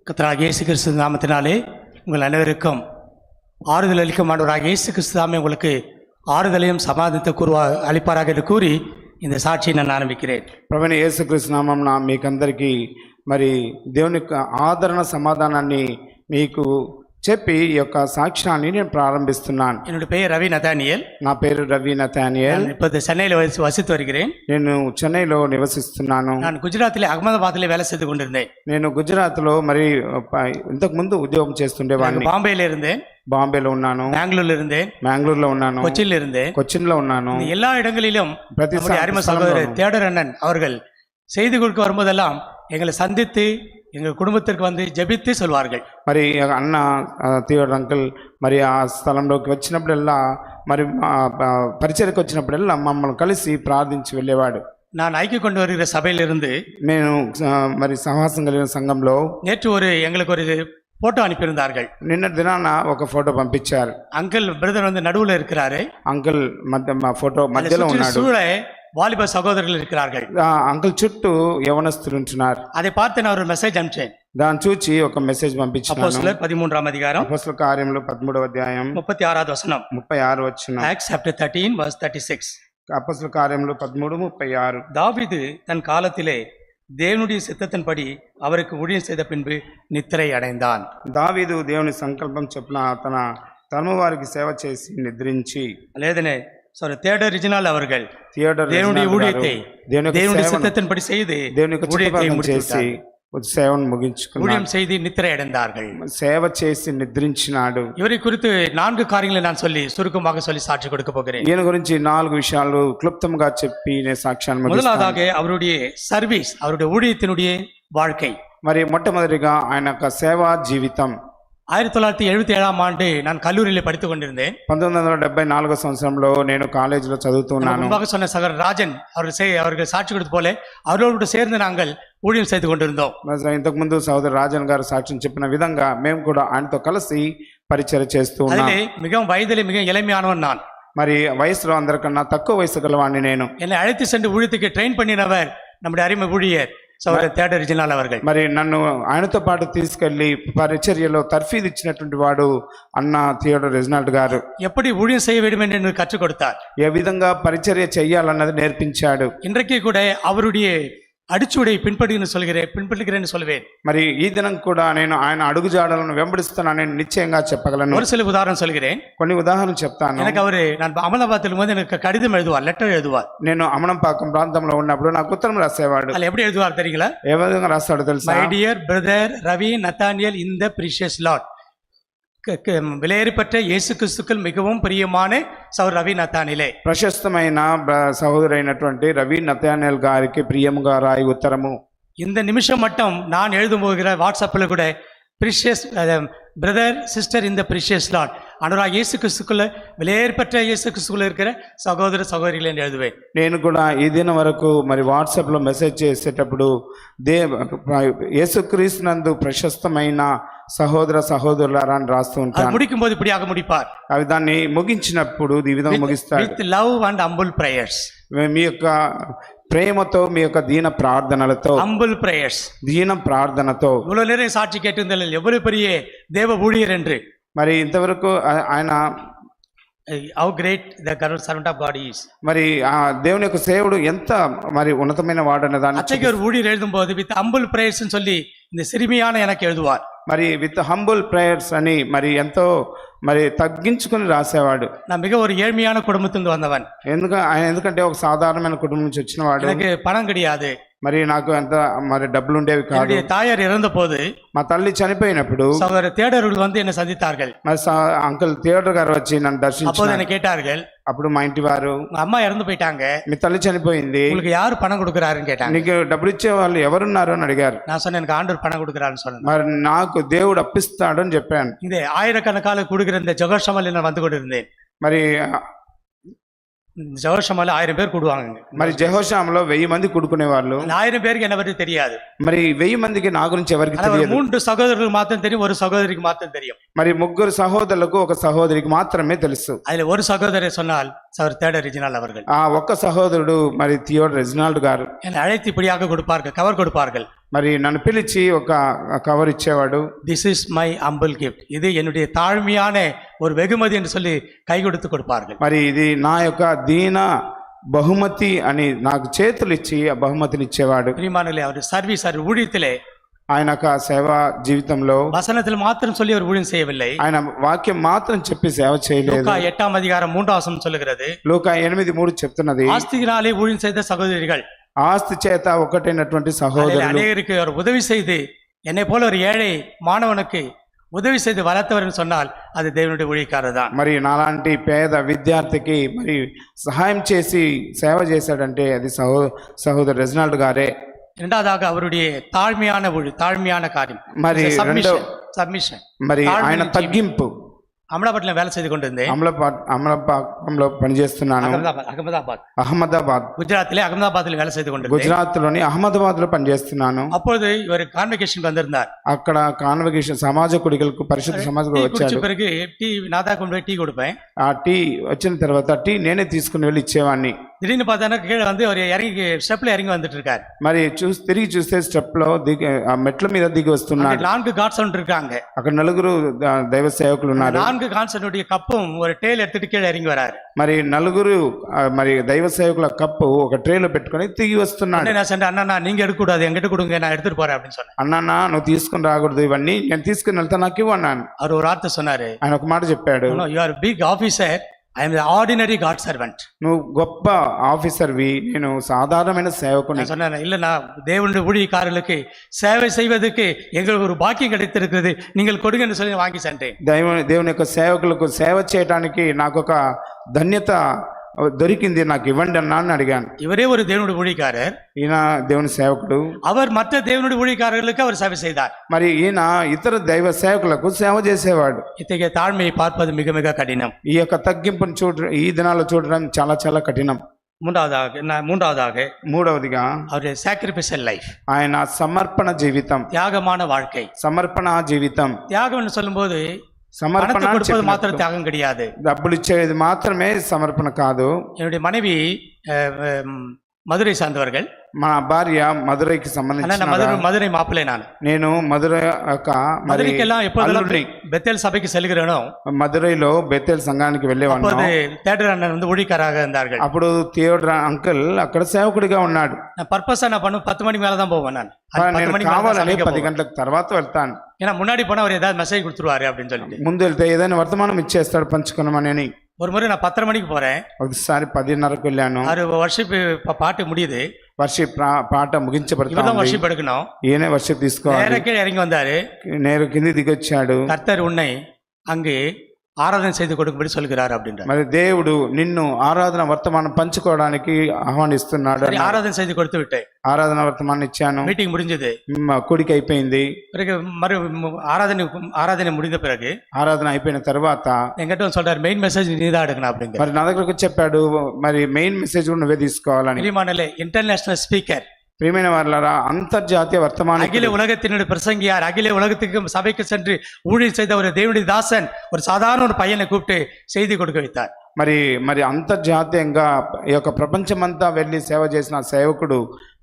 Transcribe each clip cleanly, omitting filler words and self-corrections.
கர்த்தராகிய இயேசு கிறிஸ்து நாமத்தினாலே உங்கள் அனைவருக்கும் ஆறுதல் அளிக்கும் ஆண்டவராகிய இயேசு கிறிஸ்து தாமே உங்களுக்கு ஆறுதலையும் சமாதானத்தை அளிப்பாராக என்று கூறி இந்த సాక్షిని నేను ఆరంభిக்கிறேன். ప్రభువైన యేసుక్రీస్తు నామమున మీకందరికీ మరి దేవుని యొక్క ఆదరణ సమాధానాన్ని మీకు చెప్పి ఈ యొక్క సాక్ష్యాన్ని నేను ప్రారంభిస్తున్నాను. என்னுடைய பெயர் ரவி நதானியல். నా పేరు రవి నతానియల్. இப்போது சென்னையில் வசித்து வருகிறேன். నేను చెన్నైలో నివసిస్తున్నాను. நான் குஜராத்தில் అహ్మదాబాద్లో வேலை செய்து கொண்டிருந்தேன். నేను గుజరాత్లో మరి ఇంతకు ముందు ఉద్యోగం చేస్తుండేవాడిని. బాంబేలో இருந்தேன். బాంబేలో ఉన్నాను. బెంగళూరులో இருந்தேன். బెంగళూరులో ఉన్నాను. கொச்சின்ல இருந்தேன். கொச்சின்లో ఉన్నాను. எல்லா இடங்களிலும் அருமை சகோதரர் தேடர் அண்ணன் அவர்கள் செய்தி கொடுக்க வரும்போதெல்லாம் எங்களை சந்தித்து எங்கள் குடும்பத்திற்கு வந்து ஜெபித்து சொல்வார்கள். మరి అన్న తీవ్ర అంకుల్ మరి ఆ స్థలంలోకి వచ్చినప్పుడల్లా మరి పరిచయకు వచ్చినప్పుడల్లా మమ్మల్ని కలిసి ప్రార్థించి వెళ్ళేవాడు. நான் ஐக்கிய கொண்டு வருகிற சபையிலிருந்து నేను మరి సహవాసం కలిగిన సంఘంలో நேற்று எங்களுக்கு ஒரு போட்டோ அனுப்பியிருந்தார்கள். నిన్న దినాన ఒక ఫోటో పంపించారు. అంకుల్ బ్రదర్ வந்து நடுவுல இருக்கிறாரு. అంకుల్ ఫోటో మధ్యలో ఉన్నాడు. வாலிப சகோதரர்கள் இருக்கிறார்கள். అంకుల్ చుట్టూ యవనస్తులు ఉంటున్నారు. அதை பார்த்து நான் ஒரு மெசேஜ் அனுப்பிச்சேன். దాన్ని చూచి ఒక మెసేజ్ పంపించాను. అపోస్తలుల 13వ అధ్యాయం అపోస్తలుల కార్యములు 13వ అధ్యాయం 36వ వచనం 36 వచనం. Acts chapter 13 verse 36. అపోస్తలుల కార్యములు 13:36. தாவீது தன் காலத்திலே தேவனுடைய சித்தத்தின்படி அவருக்கு ஊழியம் செய்த பின்பு நித்திரை அடைந்தான். దావీదు దేవుని సంకల్పం చొప్పున తన తరము వారికి సేవ చేసి నిద్రించి లేదనే தேடர் ரிஜினால் அவர்கள் தேவனுடைய ஊழியத்தை தேவனுடைய சித்தத்தின்படி செய்து ஊழியத்தை முடித்து సేవను ముగించుకున్నారు. ஊழியம் செய்து நித்திரை அடைந்தார்கள். సేవ చేసి నిద్రించినాడు. இவரை குறித்து 4 காரியங்களை நான் சுருக்கமாக சொல்லி சாட்சி கொடுக்க போகிறேன். ఈయన గురించి 4 విషయాలు క్లుప్తంగా చెప్పి నేను సాక్ష్యాన్ని ముగిస్తాను. முதலாவதாக அவருடைய சர்வீஸ், அவருடைய ஊழியத்தினுடைய வாழ்க்கை. మరి మొట్టమొదటిగా ఆయన యొక్క సేవా జీవితం. 1977ஆம் ஆண்டு நான் கல்லூரியில் படித்துக் கொண்டிருந்தேன். 1974 సంవత్సరంలో నేను కాలేజీలో చదువుతున్నాను. முன்பாக சொன்ன சகோதரர் ராஜன் அவர்கள் சாட்சி கொடுத்த போல அவர்களோடு சேர்ந்து நாங்கள் ஊழியம் செய்து கொண்டிருந்தோம். ఇంతకు ముందు సోదరు రాజన్ గారు సాక్ష్యం చెప్పిన విధంగా మేము కూడా ఆయనతో కలిసి పరిచయం చేస్తూ ఉన్నాం. மிகவும் வயதிலே மிக இளமையானவன் நான். మరి వయసులో అందరికన్నా తక్కువ వయసు గలవాడిని నేను. என்னை அழைத்து சென்று ஊழியத்துக்கு ட்ரெயின் பண்ணினவர் நம்முடைய அருமை ஊழியர் సోదరు தேடர் రిజినాల్ அவர்கள். మరి నన్ను ఆయనతో పాటు తీసుకెళ్లి పరిచర్యలో తర్ఫీదు ఇచ్చినటువంటి వాడు అన్న థియోడర్ రెజినాల్డ్ గారు. எப்படி ஊழியம் செய்ய வேண்டும் என்று கற்றுக் கொடுத்தார். ఏ విధంగా పరిచర్య చేయాలన్నది నేర్పించాడు. இன்றைக்கு கூட அவருடைய அடிச்சுவடை பின்பற்றுகிறேன்னு சொல்லுவேன். మరి ఈ దినం కూడా నేను ఆయన అడుగుజాడలను వెంబడిస్తున్నానని నిశ్చయంగా చెప్పగలను. ஒரு சில உதாரணம் சொல்கிறேன். కొన్ని ఉదాహరణలు చెప్తాను. எனக்கு நான் అమలాబాద్లో வந்து எனக்கு கடிதம் எழுதுவார், లెటర్ எழுதுவார். నేను అమలంపాకం ప్రాంతంలో ఉన్నప్పుడు నాకు ఉత్తరం రాసేవాడు. అలా எப்படி எழுதுவார் தெரியுங்களா? ఏ విధంగా రాస్తాడో తెలుసా? My dear brother Ravi Nathaniel in the precious Lord, విలయేరిపట్ట యేసు క్రీస్తుకు మిகவும் ప్రియமான సౌర్ రవి నతానియలే. ప్రశస్తమైన సహోదరైనటువంటి రవి నతానియల్ గారికి ప్రియముగా రాయి ఉత్తరము. இந்த நிமிஷம் மட்டும் நான் எழுதும் போகிற வாட்ஸ்அப்பில் கூட ప్రీషియస్ பிரதர் சிஸ்டர் இந்த ప్రీషియస్ లార్డ్ అనురాగ్ యేసు క్రీస్తుకుள்ள విలయేరిపట్ట యేసు క్రీస్తుకుள்ள இருக்கிற సహోదర సహోదరులు అని எழுதுவேன். నేను కూడా ఈ దినం వరకు మరి వాట్సాప్లో మెసేజ్ చేసేటప్పుడు యేసుక్రీస్తు నందు ప్రశస్తమైన సహోదర సహోదరులారా అని రాస్తూ ఉంటాను. ముడిக்கும் போது இப்படியாக முடிப்பார். అవి దాన్ని ముగించినప్పుడు ఈ విధంగా ముగిస్తాడు. With love and humble prayers. మీ యొక్క ప్రేమతో, మీ యొక్క దీన ప్రార్థనలతో, హంబుల్ ప్రేయర్స్, దీన ప్రార్థనతో. இவ்வளவு நேரம் சாட்சி கேட்டிருந்தால் எவ்வளவு பெரிய தேவ ஊழியர் என்று. మరి ఇంతవరకు ఆయన how great the servant of God is. మరి ఆ దేవుని యొక్క సేవకుడు ఎంత మరి ఉన్నతమైన వాడన్న దాన్ని అచ్చకి ஒரு ஊழியர் எழுதும்போது வித் ஹம்பிள் பிரேயர்ஸ் ని சொல்லி இந்த சிறுமியான எனக்கு எழுதுவார். మరి విత్ హంబుల్ ప్రేయర్స్ అని మరి ఎంతో మరి తగ్గించుకుని రాసేవాడు. నా మిగ ஒரு ஏழ்மையான குடும்பத்திலிருந்து வந்தவன். ఎందుకంటే ఒక సాధారణమైన కుటుంబం నుంచి వచ్చిన వాడు. எனக்கு பணம் கிடையாது. మరి నాకు అంత మరి డబ్బులు ఉండేవి కాదు. தாயார் இறந்த போது, మా తల్లి చనిపోయినప్పుడు சகோதரர் தேடர்கள் வந்து என்னை சந்தித்தார்கள். మరి అంకుల్ థియేటర్ గారు వచ్చి నన్ను దర్శించారు. அப்போது என்ன கேட்டார்கள், అప్పుడు మా ఇంటి వారు, అమ్మ ఇறந்து పోయిட்டாங்க, మీ తల్లి చనిపోయింది, உங்களுக்கு யாரு పணం கொடுக்கறாருன்னு கேட்டாங்க. నీకు డబ్బులు ఇచ్చే వాళ్ళు ఎవరున్నారు అని అడిగారు. நான் சொன்னேன் எனக்கு ஆண்டவர் பணம் கொடுக்கறாருன்னு சொன்னேன். మరి నాకు దేవుడు అప్పిస్తాడు అని చెప్పాను. இந்த ஆயிரக்கணக்கான கொடுக்கிற இந்த ஜெகோஷமால நான் வந்து கொண்டிருந்தேன். మరి ஜெகோஷமால 1000 பேர் கூடுவாங்க. మరి జెహోషాములో 1000 మంది కూడుకునే వాళ్ళు. 1000 பேருக்கு என்ன பத்தி தெரியாது. మరి 1000 మందికి నా గురించి ఎవరికి తెలియదు. 3 సహోదరులకు మాత్రం தெரியும், ஒரு సహోదరికి మాత్రం தெரியும். మరి 3 సహోదరులకు ఒక సహోదరికి మాత్రమే తెలుసు. அதுல ஒரு சகோதரி சொன்னால் சகோதரர் தேடர் ரிஜினால் அவர்கள். ఆ ఒక్క సహోదరుడు మరి థియోడర్ రెజినాల్డ్ గారు. என்னை அழைத்து இப்படியாக கொடுப்பார்கள், கவர் கொடுப்பார்கள். మరి నన్ను పిలిచి ఒక కవర్ ఇచ్చేవాడు. This is my humble gift, இது என்னுடைய தாழ்மையான ஒரு வெகுமதி என்று சொல்லி கை கொடுத்து கொடுப்பார்கள். మరి ఇది నా యొక్క దీన బహుమతి అని నాకు చేతులు ఇచ్చి ఆ బహుమతిని ఇచ్చేవాడు. பிரியமானவர்களே, அவர் சர்வீஸ், அவர் ஊழியத்திலே ఆయన యొక్క సేవా జీవితంలో வசனத்தில் மாத்திரம் சொல்லி அவர் ஊழியம் செய்யவில்லை. ఆయన వాక్యం మాత్రం చెప్పి సేవ చేయలేదు. லூக்கா 8ஆம் அதிகாரம் 3ஆம் வசனம் சொல்லுகிறது, లూకా 8:3 చెప్తున్నది, ஆஸ்தியினாலே ஊழியம் செய்த சகோதரிகள், ఆస్తి చేత ఒకటైనటువంటి அதிலே సహోదరులు, அநேகருக்கு அவர் உதவி செய்து, என்னை போல ஒரு ஏழை மாணவனுக்கு உதவி செய்து வளர்த்தவர் சொன்னால் அது தேவனுடைய ஊழியக்காரர் தான். మరి నాలాంటి పేద విద్యార్థికి మరి సహాయం చేసి సేవ చేశాడంటే అది సహోదరు రెజినాల్డ్ గారే. இரண்டாவதாக அவருடைய தாழ்மையான காரியம், మరి சப்மிஷன். మరి ఆయన తగ్గింపు. అమలాపట్నం వేల செய்து கொண்டிருந்தேன். అమలాపట్నంలో పనిచేస్తున్నాను. అహ్మదాబాద్ గుజరాత్లో అహ్మదాబాద్లో వేల செய்து கொண்டிருந்தேன். గుజరాత్లోని అహ్మదాబాద్ లో పనిచేస్తున్నాను. அப்பொழுது இவர் கான்வெகேஷன் வந்திருந்தார். అక్కడ కాన్వకేషన్ సమాజ కుడికలకు పరిశుద్ధ సమాజ వచ్చాడు. பிறகு టీ నాదా கொண்டு போய் టీ கொடுப்பேன். ఆ టీ వచ్చిన తర్వాత టీ నేనే తీసుకుని వెళ్ళి ఇచ్చేవాడిని. திடீர்னு பார்த்தானா கீழே வந்து அவர் ஸ்டெப்ல இறங்கி வந்துட்டு இருக்காரு. మరి తిరిగి చూస్తే స్టెప్ లో దిగి ఆ మెట్ల మీద దిగి వస్తున్నాడు. 4 గాడ్స్ இருக்காங்க. అక్కడ 4 దైవ సేవకులు ఉన్నారు. 4 గాడ్స్ కప్పుం ஒரு టేల్ எடுத்துட்டு கீழே இறங்கி வராரு. మరి 4 మరి దైవ సేవకుల కప్పు ఒక ట్రేలో పెట్టుకొని తిరిగి వస్తున్నాడు. నేను అంటే అన్నా நீங்க எடுக்க கூடாது, என்கிட்ட கொடுங்க, நான் எடுத்துட்டு போறேன் அப்படின்னு சொன்னேன். అన్నా నువ్వు తీసుకుని రాకూడదు, ఇవన్నీ నేను తీసుకుని వెళ్తా, నాకు ఇవ్వు అన్నాను. அவர் ஒரு வார்த்தை சொன்னாரு. ఆయన ఒక మాట చెప్పాడు, you are big officer, I am the ordinary God servant. నువ్వు గొప్ప ఆఫీసర్వి, నేను సాధారణమైన సేవకుని. நான் சொன்னேன், இல்ல நான் தேவனுடைய ஊழியக்காரர்களுக்கு சேவை செய்வதற்கு எங்களுக்கு ஒரு பாக்கியம் கிடைத்திருக்கிறது, நீங்கள் கொடுங்கன்னு சொல்லி வாங்கி சென்றேன். దేవుని యొక్క సేవకులకు సేవ చేయడానికి నాకు ఒక ధన్యత దొరికింది, నాకు ఇవ్వండి అన్నా అని అడిగాను. இவரே ஒரு தேவனுடைய ஊழியக்காரர், ఈయన దేవుని సేవకుడు. அவர் மற்ற தேவனுடைய ஊழியக்காரர்களுக்கு அவர் சேவை செய்தார். మరి ఈయన ఇతర దైవ సేవకులకు సేవ చేసేవాడు. இத்தகைய தாழ்மையை பார்ப்பது மிக மிக கடினம். ఈ యొక్క తగ్గింపును ఈ దినాల్లో చూడడం చాలా చాలా కఠినం. మూడవదిగా அவருடைய சாக்ரிஃபைசல் லைஃப், ఆయన సమర్పణ జీవితం, தியாகமான வாழ்க்கை. సమర్పణ జీవితం. தியாகம் சொல்லும்போது సమర్పణ கொடுப்பது மாத்திரம் தியாகம் கிடையாது, డబ్బులు ఇచ్చేది మాత్రమే సమర్పణ కాదు. என்னுடைய மனைவி மதுரை சார்ந்தவர்கள். మా భార్య మధురైకి సంబంధించిన மதுரை மாப்பிள்ளை. నేను మధురై மதுரைக்கெல்லாம் எப்போதெல்லாம் பெத்தேல் சபைக்கு செல்கிறேனோ, మధురైలో బెతేల్ సంఘానికి వెళ్ళేవాడు. தேட்டர் அண்ணன் வந்து ஊழியக்காரராக இருந்தார்கள். అప్పుడు థియోడర్ అంకుల్ అక్కడ సేవకుడిగా ఉన్నాడు. நான் பர்பஸா நான் பண்ணும் 10 மணி மேல தான் போவேன். నేను కావాలని 10 గంటల తర్వాత వెళ్తాను. ஏன்னா முன்னாடி போனா அவர் ஏதாவது மெசேஜ் கொடுத்துருவாரு அப்படின்னு சொல்லிட்டு. ముందు వెళ్తే ఏదైనా వర్తమానం ఇచ్చేస్తాడు పంచుకున్నామని. ஒரு முறை நான் 10:30 மணிக்கு போறேன். ఒకసారి 10:30కు వెళ్ళాను. వర్షిప్ పాట முடியுது. వర్షిప్ పాట ముగించబడుతుంది. వర్షిప్ எடுக்கணும். ఈయనే వర్షిప్ తీసుకోవాలి. நேரா இறங்கி வந்தாரு. నేరు కింది దిగొచ్చాడు. கர்த்தர் உன்னை அங்கே ఆరాధన செய்து கொடுக்கும்படி சொல்கிறார் அப்படின்றார். మరి దేవుడు నిన్ను ఆరాధన వర్తమానం పంచుకోవడానికి ఆహ్వానిస్తున్నాడు. ఆరాధన செய்து கொடுத்து விட்டேன். ఆరాధన వర్తమానం ఇచ్చాను. మీటింగ్ முடிஞ்சது. కూడిక అయిపోయింది. ఆరాధన முடிந்த பிறகு, ఆరాధన అయిపోయిన తర్వాత என்கிட்ட சொல்றாரு, మెయిన్ మెసేజ్ நீதான் எடுக்கணும் அப்படிங்க. మరి నా దగ్గరకు చెప్పాడు, మరి మెయిన్ మెసేజ్ కూడా నువ్వే తీసుకోవాలని. ఇంటర్నేషనల్ స్పీకర్, ప్రియమైన వారలారా, అంతర్జాతీయ వర్తమాన அகில உலகத்தினுடைய பிரசங்கியார், அகில உலகத்துக்கு சபைக்கு சென்று ஊழியர் செய்த ஒரு தேவனுடைய தாசன் ஒரு சாதாரண ஒரு பையனை கூப்பிட்டு செய்தி கொடுக்க வைத்தார். మరి అంతర్జాతీయంగా ఈ యొక్క ప్రపంచమంతా వెళ్ళి సేవ చేసిన సేవకుడు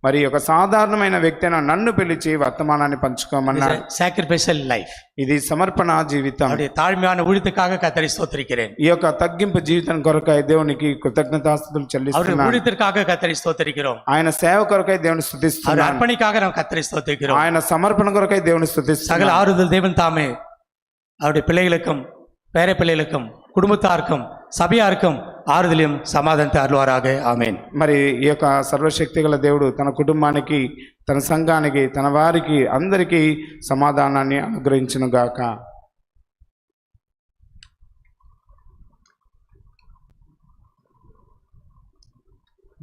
మరి ఒక సాధారణమైన వ్యక్తి అయిన నన్ను పిలిచి వర్తమానాన్ని పంచుకోమన్నాడు. సాక్రిఫైసల్ లైఫ్, ఇది సమర్పణ జీవితం. தாழ்மையான ஊழியத்துக்காக கர்த்தரை ஸ்தோத்திரிக்கிறேன். ఈ యొక్క తగ్గింపు జీవితం కొరకై దేవునికి కృతజ్ఞతాస్తుతులు చెల్లిస్తున్నాను. ஊழியத்திற்காக கர்த்தரை ஸ்தோத்திரிக்கிறோம். ఆయన సేవ కొరకై దేవుని స్తుతిస్తున్నాను. అర్పణికాக நாம் கர்த்தரை ஸ்தோத்திரிக்கிறோம். ఆయన సమర్పణ కొరకై దేవుని స్తుతిస్తున్నాను. சகல ஆறுதல் தேவன் தாமே அவருடைய பிள்ளைகளுக்கும் பேர பிள்ளைகளுக்கும் குடும்பத்தாருக்கும் సభయార్కం ఆరుదలియం సమాధానత అరువారాగే ఆమేన్. మరి ఈ యొక్క సర్వశక్తి గల దేవుడు తన కుటుంబానికి, తన సంఘానికి, తన వారికి అందరికీ సమాధానాన్ని అనుగ్రహించును గాక.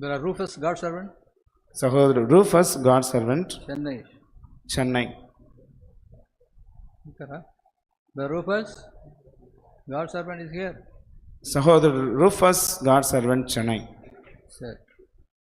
There are Rufus, God's servant. సహోదరుడు రూఫస్, God servant, Chennai. The Rufus, God's servant is here. సహోదరుడు రూఫస్, గాడ్ సర్వెంట్, చెన్నై. Sir.